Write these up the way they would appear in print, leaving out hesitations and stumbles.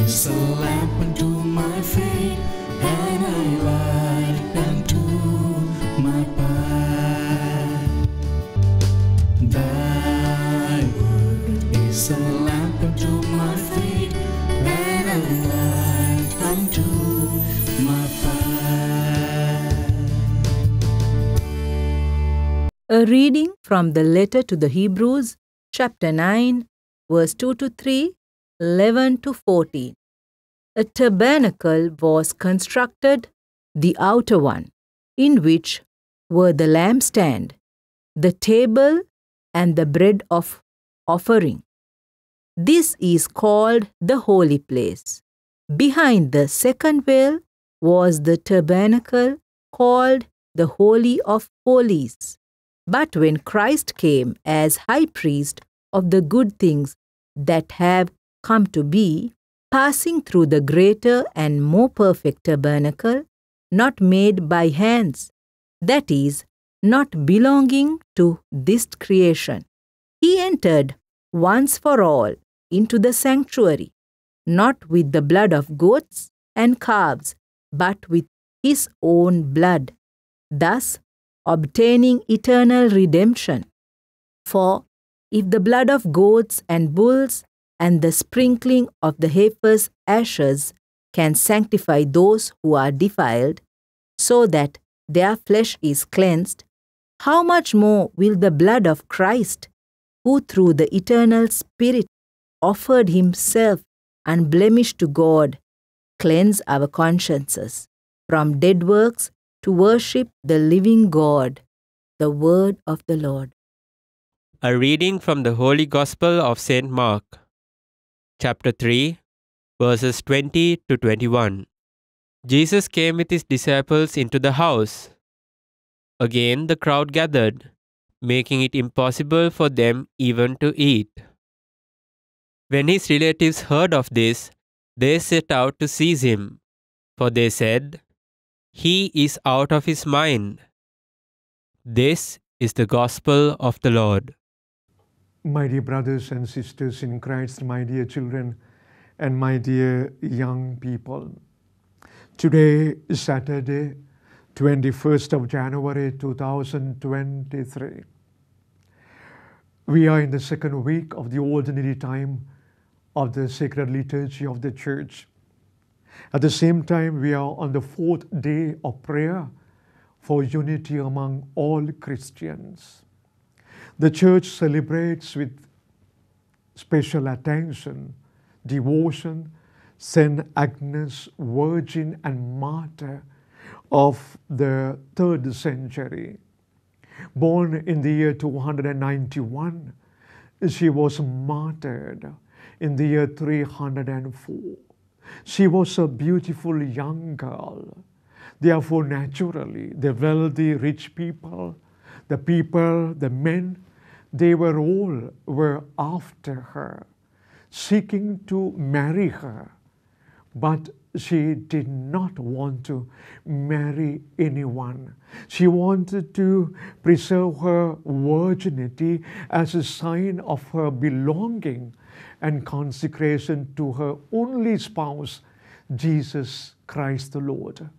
is a lamp unto my feet, and a light unto my path. Thy word is a lamp unto my feet, and a light unto my path. A reading from the letter to the Hebrews, chapter 9, verse 2 to 3, 11 to 14. A tabernacle was constructed, the outer one, in which were the lampstand, the table, and the bread of offering. This is called the holy place. Behind the second veil was the tabernacle called the Holy of Holies. But when Christ came as high priest of the good things that have come to be, passing through the greater and more perfect tabernacle, not made by hands, that is, not belonging to this creation, he entered once for all into the sanctuary, not with the blood of goats and calves, but with his own blood, thus obtaining eternal redemption. For if the blood of goats and bulls and the sprinkling of the heifer's ashes can sanctify those who are defiled, so that their flesh is cleansed, how much more will the blood of Christ, who through the eternal Spirit offered himself unblemished to God, cleanse our consciences from dead works to worship the living God? The word of the Lord. A reading from the Holy Gospel of St. Mark, chapter 3, verses 20 to 21. Jesus came with his disciples into the house. Again the crowd gathered, making it impossible for them even to eat. When his relatives heard of this, they set out to seize him, for they said, "He is out of his mind." This is the gospel of the Lord. My dear brothers and sisters in Christ, my dear children, and my dear young people. Today is Saturday, 21st of January 2023. We are in the second week of the ordinary time of the sacred liturgy of the Church. At the same time, we are on the fourth day of prayer for unity among all Christians. The Church celebrates with special attention, devotion, Saint Agnes, Virgin and Martyr of the 3rd century. Born in the year 291, she was martyred in the year 304. She was a beautiful young girl. Therefore, naturally, the wealthy, rich people, the men, they were after her, seeking to marry her. But she did not want to marry anyone. She wanted to preserve her virginity as a sign of her belonging and consecration to her only spouse, Jesus Christ the Lord.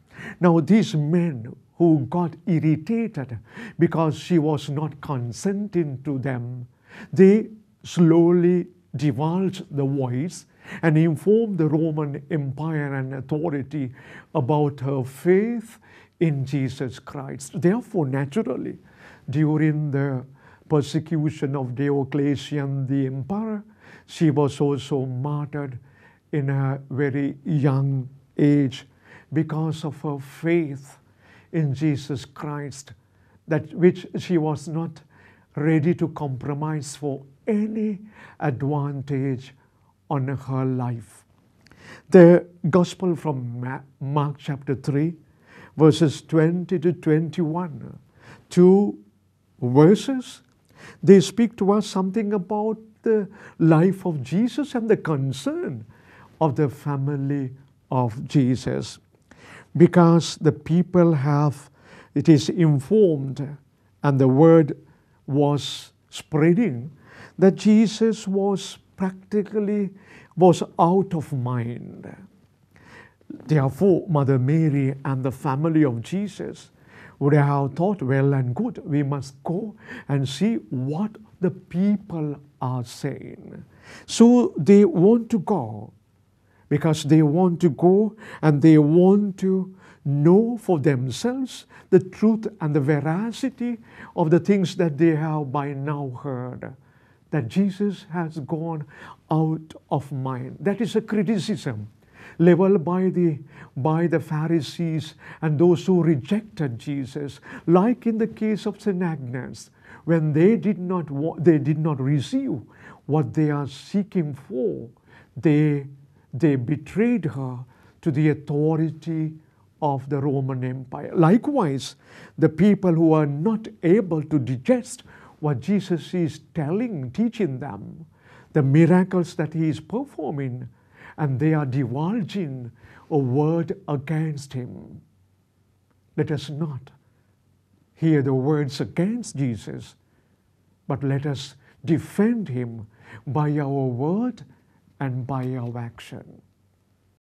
Now, these men who got irritated because she was not consenting to them, they slowly divulged the voice and informed the Roman Empire and authority about her faith in Jesus Christ. Therefore, naturally, during the persecution of Diocletian the emperor, she was also martyred in a very young age because of her faith in Jesus Christ, that which she was not ready to compromise for any advantage on her life. The Gospel from Mark chapter 3, verses 20 to 21, 2 verses, they speak to us something about the life of Jesus and the concern of the family of Jesus. Because the people it is informed, and the word was spreading, that Jesus was practically was out of mind. Therefore, Mother Mary and the family of Jesus would have thought, well and good, we must go and see what the people are saying. So they want to go, because they want to go and they want to know for themselves the truth and the veracity of the things that they have by now heard, that Jesus has gone out of mind. That is a criticism leveled by the Pharisees and those who rejected Jesus, like in the case of St. Agnes, when they did not receive what they are seeking for. They betrayed her to the authority of the Roman Empire. Likewise, the people who are not able to digest what Jesus is teaching them, the miracles that he is performing, and they are divulging a word against him. Let us not hear the words against Jesus, but let us defend him by our word and by our action.